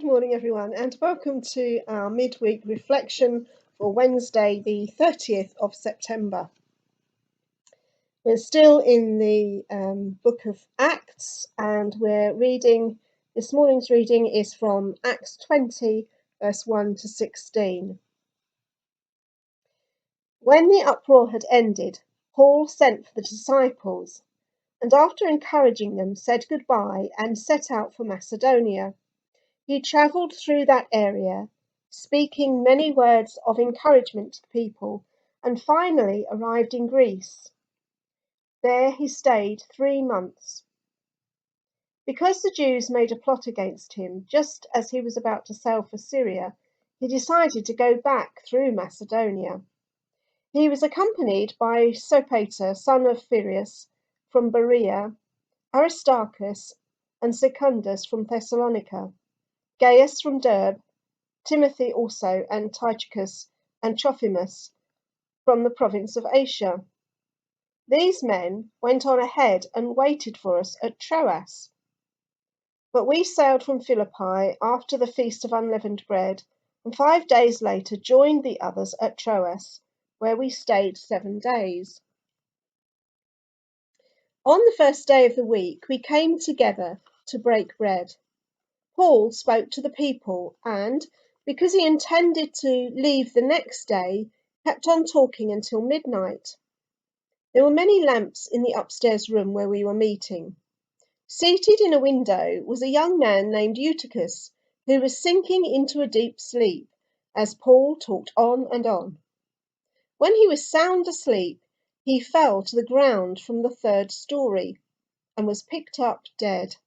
morning, everyone, and welcome to our midweek reflection for Wednesday, the 30th of September. We're still in the book of Acts, and this morning's reading is from Acts 20, verse 1 to 16. When the uproar had ended, Paul sent for the disciples, and after encouraging them, said goodbye and set out for Macedonia. He travelled through that area, speaking many words of encouragement to the people, and finally arrived in Greece. There he stayed 3 months. Because the Jews made a plot against him just as he was about to sail for Syria, he decided to go back through Macedonia. He was accompanied by Sopater, son of Pyrrhus, from Berea, Aristarchus and Secundus from Thessalonica, Gaius from Derbe, Timothy also, and Tychicus and Trophimus from the province of Asia. These men went on ahead and waited for us at Troas. But we sailed from Philippi after the Feast of Unleavened Bread, and 5 days later joined the others at Troas, where we stayed 7 days. On the first day of the week, we came together to break bread. Paul spoke to the people and, because he intended to leave the next day, kept on talking until midnight. There were many lamps in the upstairs room where we were meeting. Seated in a window was a young man named Eutychus, who was sinking into a deep sleep as Paul talked on and on. When he was sound asleep, he fell to the ground from the 3rd story and was picked up dead.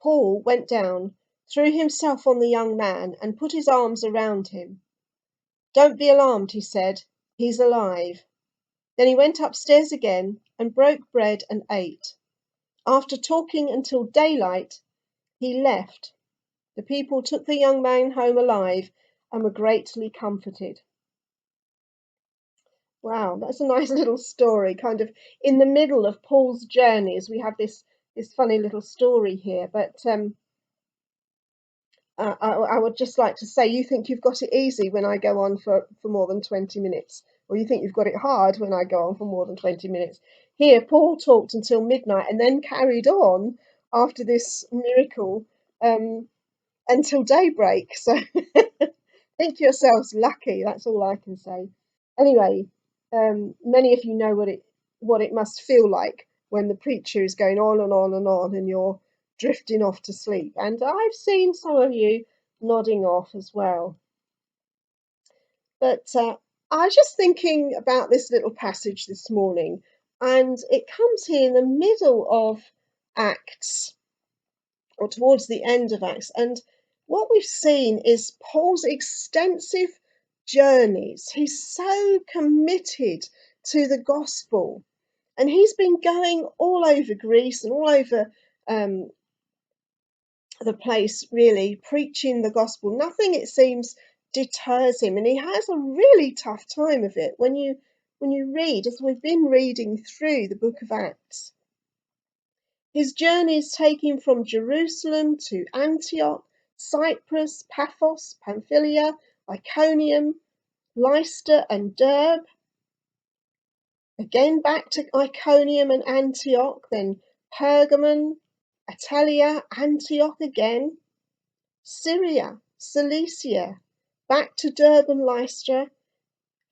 Paul went down, threw himself on the young man and put his arms around him. "Don't be alarmed," he said, "he's alive." Then he went upstairs again and broke bread and ate. After talking until daylight, he left. The people took the young man home alive and were greatly comforted. Wow, that's a nice little story, kind of in the middle of Paul's journeys. We have this funny little story here, but I would just like to say, you think you've got it easy when I go on for more than 20 minutes, or you think you've got it hard when I go on for more than 20 minutes. Here, Paul talked until midnight and then carried on after this miracle until daybreak. So think yourselves lucky, that's all I can say. Anyway, many of you know what it must feel like when the preacher is going on and on and on and you're drifting off to sleep. And I've seen some of you nodding off as well. But I was just thinking about this little passage this morning, and it comes here in the middle of Acts, or towards the end of Acts. And what we've seen is Paul's extensive journeys. He's so committed to the gospel, and he's been going all over Greece and all over the place, really, preaching the gospel. Nothing, it seems, deters him, and he has a really tough time of it when you read, as we've been reading through the book of Acts. His journeys take him from Jerusalem to Antioch, Cyprus, Paphos, Pamphylia, Iconium, Lystra and Derbe, again back to Iconium and Antioch, then Pergamon, Attalia, Antioch again, Syria, Cilicia, back to Derbe and Lystra,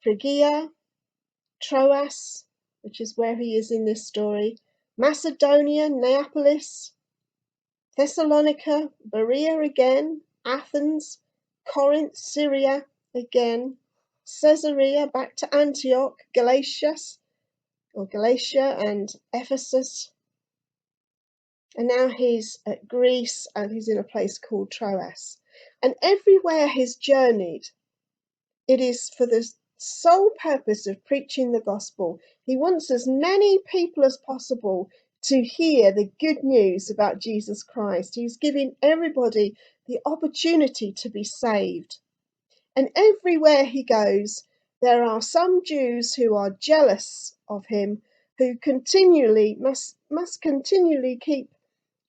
Phrygia, Troas, which is where he is in this story, Macedonia, Neapolis, Thessalonica, Berea again, Athens, Corinth, Syria again, Caesarea, back to Antioch, Galatia and Ephesus. And now he's at Greece and he's in a place called Troas. And everywhere he's journeyed, it is for the sole purpose of preaching the gospel. He wants as many people as possible to hear the good news about Jesus Christ. He's giving everybody the opportunity to be saved. And everywhere he goes, there are some Jews who are jealous of him, who continually must continually keep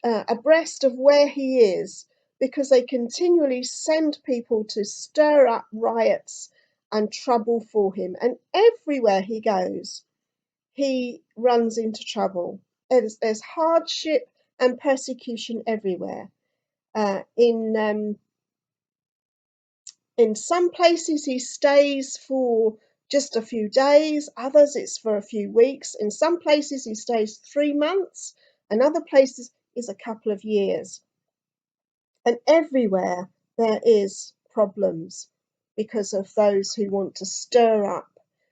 abreast of where he is, because they continually send people to stir up riots and trouble for him. And everywhere he goes, he runs into trouble. There's hardship and persecution everywhere. In some places he stays for just a few days, others it's for a few weeks. In some places he stays 3 months, and other places is a couple of years. And everywhere there is problems because of those who want to stir up.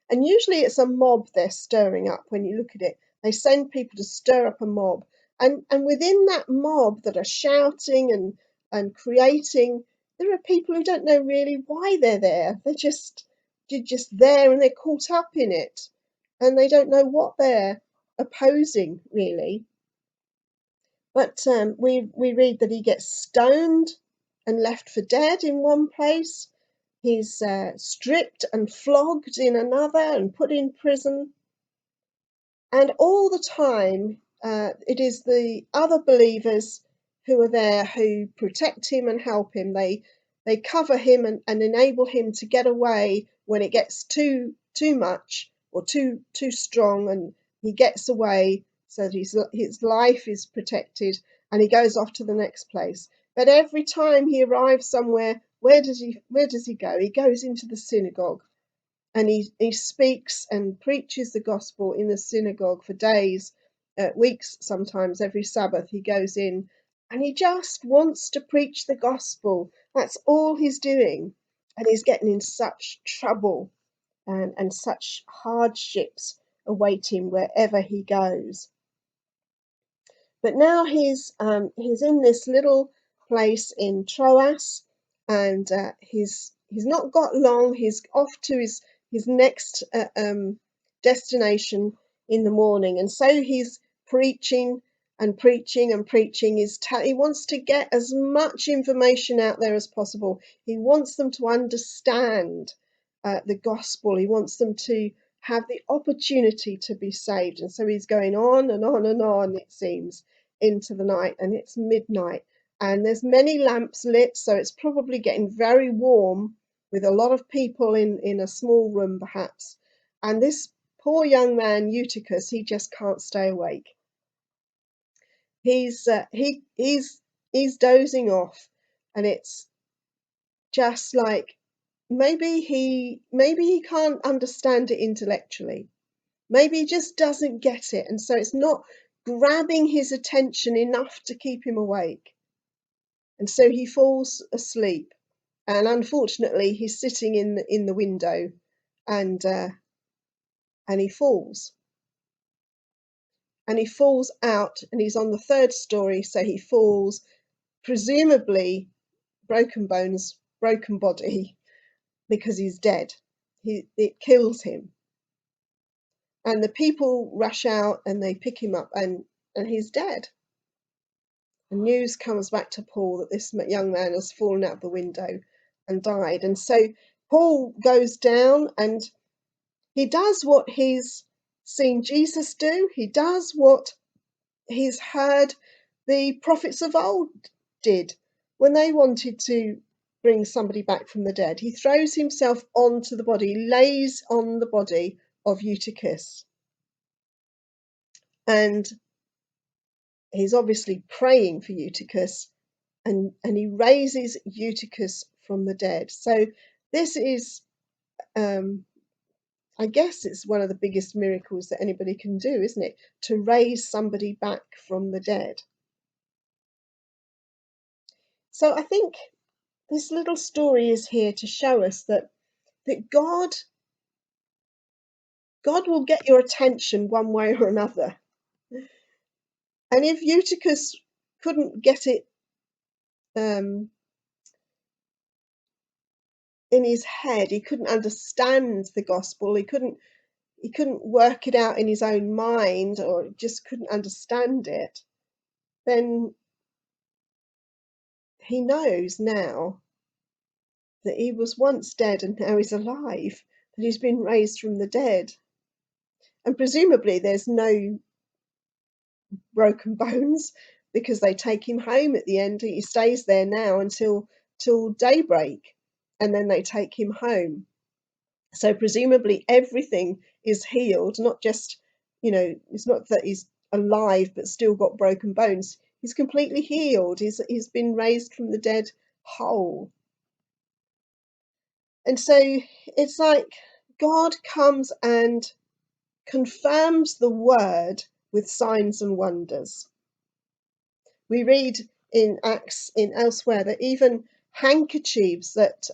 And usually it's a mob they're stirring up when you look at it. They send people to stir up a mob. And within that mob that are shouting and creating, there are people who don't know really why they're there. They're just there and they're caught up in it. And they don't know what they're opposing, really. But we read that he gets stoned and left for dead in one place. He's stripped and flogged in another and put in prison. And all the time, it is the other believers who are there who protect him and help him. They cover him and enable him to get away when it gets too much or too strong, and he gets away so that his life is protected and he goes off to the next place. But every time he arrives somewhere, where does he go? He goes into the synagogue, and he speaks and preaches the gospel in the synagogue for days, weeks, sometimes every Sabbath he goes in, and he just wants to preach the gospel. That's all he's doing. And he's getting in such trouble and such hardships await him wherever he goes. But now he's in this little place in Troas, and he's not got long. He's off to his next destination in the morning, and so he's preaching and preaching and preaching. He wants to get as much information out there as possible. He wants them to understand the gospel. He wants them to have the opportunity to be saved, and so he's going on and on and on, it seems, into the night, and it's midnight, and there's many lamps lit, so it's probably getting very warm with a lot of people in a small room perhaps. And this poor young man Eutychus, he just can't stay awake. He's dozing off, and it's just like maybe he can't understand it intellectually. Maybe he just doesn't get it, and so it's not grabbing his attention enough to keep him awake. And so he falls asleep. And unfortunately, he's sitting in the window, and he falls. And he falls out, and he's on the third story, so he falls, presumably broken bones, broken body, because he's dead. It kills him. And the people rush out and they pick him up, and he's dead. The news comes back to Paul that this young man has fallen out the window and died. And so Paul goes down and he does what he's seen Jesus do. He does what he's heard the prophets of old did when they wanted to bring somebody back from the dead. He throws himself onto the body, lays on the body of Eutychus. And he's obviously praying for Eutychus, and he raises Eutychus from the dead. So this is, I guess it's one of the biggest miracles that anybody can do, isn't it? To raise somebody back from the dead. So I think this little story is here to show us that God will get your attention one way or another. And if Eutychus couldn't get it in his head, he couldn't understand the gospel, he couldn't work it out in his own mind, or just couldn't understand it, then he knows now that he was once dead and now he's alive, that he's been raised from the dead. And presumably there's no broken bones, because they take him home at the end. He stays there now until till daybreak, and then they take him home. So presumably everything is healed, not just, it's not that he's alive but still got broken bones. He's completely healed. He's been raised from the dead whole. And so it's like God comes and confirms the word with signs and wonders. We read in Acts, in elsewhere, that even handkerchiefs that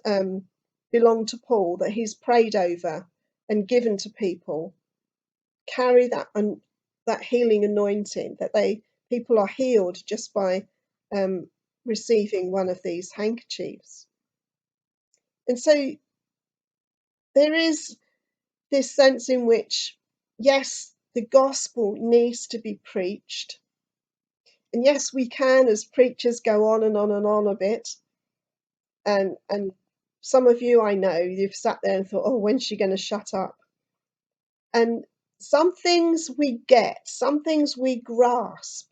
belong to Paul, that he's prayed over and given to people, carry that healing anointing, that people are healed just by receiving one of these handkerchiefs. And so there is this sense in which, yes, the gospel needs to be preached. And yes, we can, as preachers, go on and on and on a bit. And some of you, I know, you've sat there and thought, oh, when's she going to shut up? And some things we get, some things we grasp,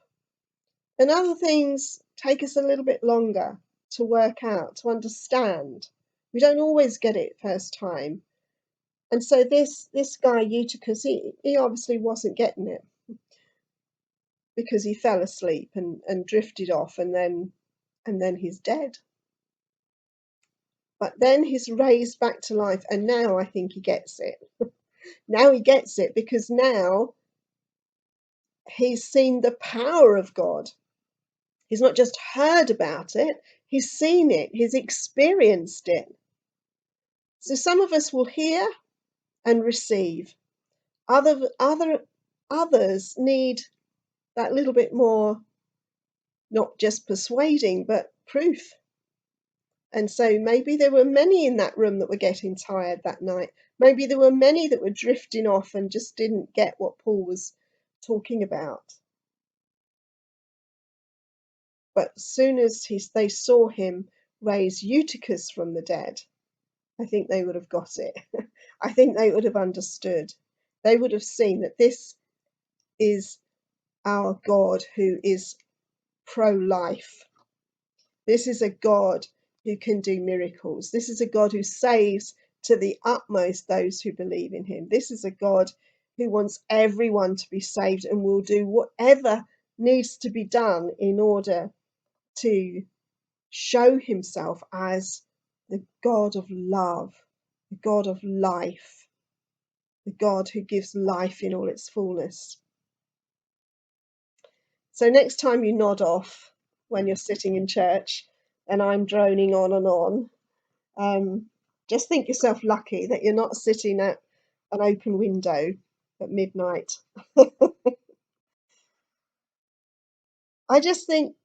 and other things take us a little bit longer to work out, to understand. We don't always get it first time. And so this guy Eutychus, he obviously wasn't getting it, because he fell asleep and drifted off, and then he's dead. But then he's raised back to life, and now I think he gets it. Now he gets it, because now he's seen the power of God. He's not just heard about it, he's seen it, he's experienced it. So some of us will hear and receive. Others need that little bit more, not just persuading, but proof. And so maybe there were many in that room that were getting tired that night. Maybe there were many that were drifting off and just didn't get what Paul was talking about. But as soon as they saw him raise Eutychus from the dead, I think they would have got it. I think they would have understood. They would have seen that this is our God who is pro-life. This is a God who can do miracles. This is a God who saves to the utmost those who believe in him. This is a God who wants everyone to be saved and will do whatever needs to be done in order to show himself as the God of love, the God of life, the God who gives life in all its fullness. So next time you nod off when you're sitting in church and I'm droning on and on, just think yourself lucky that you're not sitting at an open window at midnight. I just think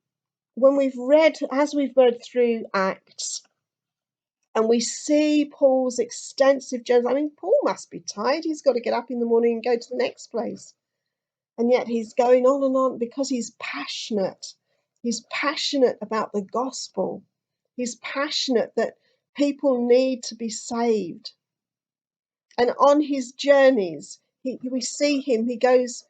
as we've read through Acts, and we see Paul's extensive journey. I mean, Paul must be tired. He's got to get up in the morning and go to the next place. And yet he's going on and on because he's passionate. He's passionate about the gospel. He's passionate that people need to be saved. And on his journeys, we see him, he goes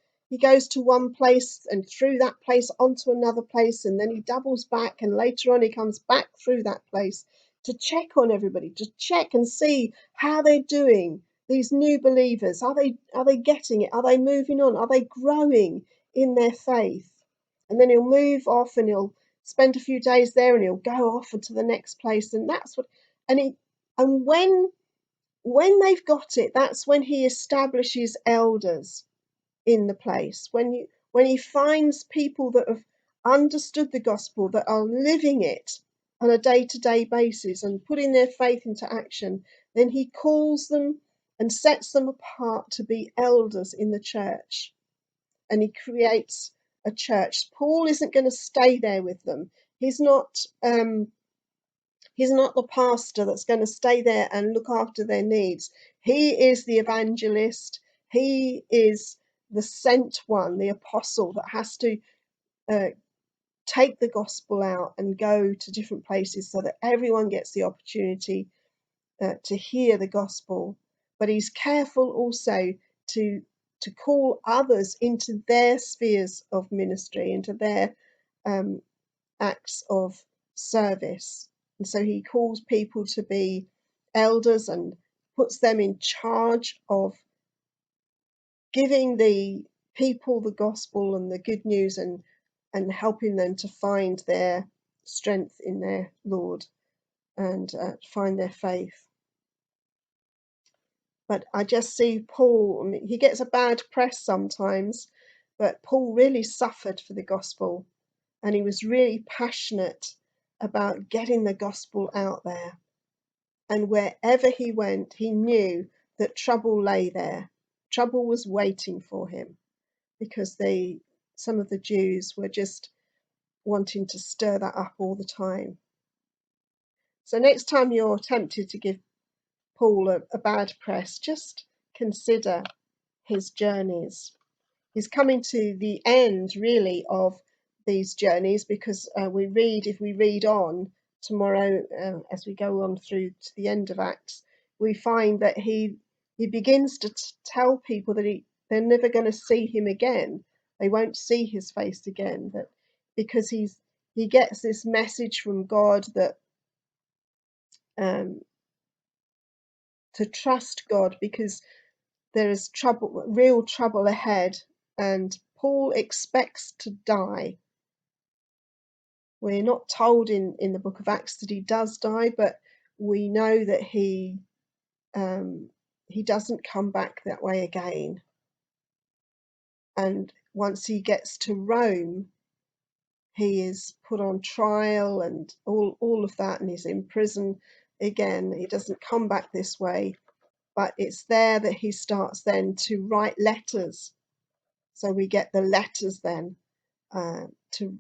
to one place and through that place onto another place, and then he doubles back, and later on he comes back through that place to check on everybody, to check and see how they're doing. These new believers, are they getting it? Are they moving on? Are they growing in their faith? And then he'll move off and he'll spend a few days there, and he'll go off to the next place, and that's what. And when they've got it, that's when he establishes elders in the place. When he finds people that have understood the gospel, that are living it on a day-to-day basis and putting their faith into action, then he calls them and sets them apart to be elders in the church. And he creates a church. Paul isn't going to stay there with them. He's not the pastor that's going to stay there and look after their needs. He is the evangelist. He is the sent one, the apostle that has to take the gospel out and go to different places so that everyone gets the opportunity to hear the gospel. But he's careful also to call others into their spheres of ministry, into their acts of service. And so he calls people to be elders and puts them in charge of giving the people the gospel and the good news, and helping them to find their strength in their Lord, and find their faith. But I just see Paul, I mean, he gets a bad press sometimes, but Paul really suffered for the gospel, and he was really passionate about getting the gospel out there. And wherever he went, he knew that trouble lay there. Trouble was waiting for him, because some of the Jews were just wanting to stir that up all the time. So next time you're tempted to give Paul a bad press, just consider his journeys. He's coming to the end, really, of these journeys, because if we read on tomorrow, as we go on through to the end of Acts, we find that he begins to tell people that they're never going to see him again. They won't see his face again, that because he gets this message from God that to trust God, because there is trouble, real trouble ahead, and Paul expects to die. We're not told in the book of Acts that he does die, but we know that he doesn't come back that way again. And once he gets to Rome, he is put on trial and all of that, and he's in prison again. He doesn't come back this way, but it's there that he starts then to write letters. So we get the letters then to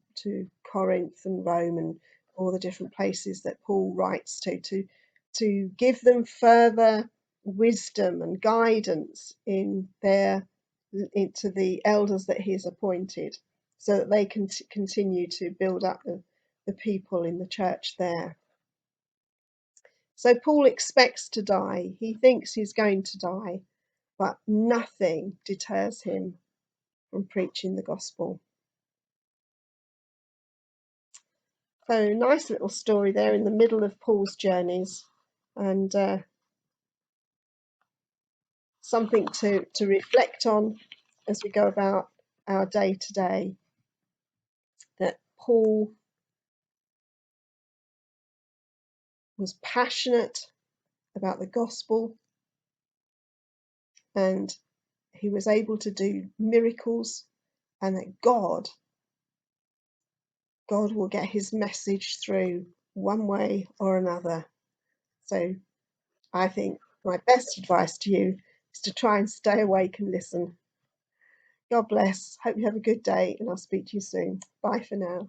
Corinth and Rome and all the different places that Paul writes to give them further wisdom and guidance into the elders that he has appointed, so that they can continue to build up the people in the church there. So Paul expects to die. He thinks he's going to die, but nothing deters him from preaching the gospel. So nice little story there in the middle of Paul's journeys, and something to reflect on as we go about our day to day, that Paul was passionate about the gospel, and he was able to do miracles, and that God will get his message through one way or another. So I think my best advice to you is to try and stay awake and listen. God bless. Hope you have a good day, and I'll speak to you soon. Bye for now.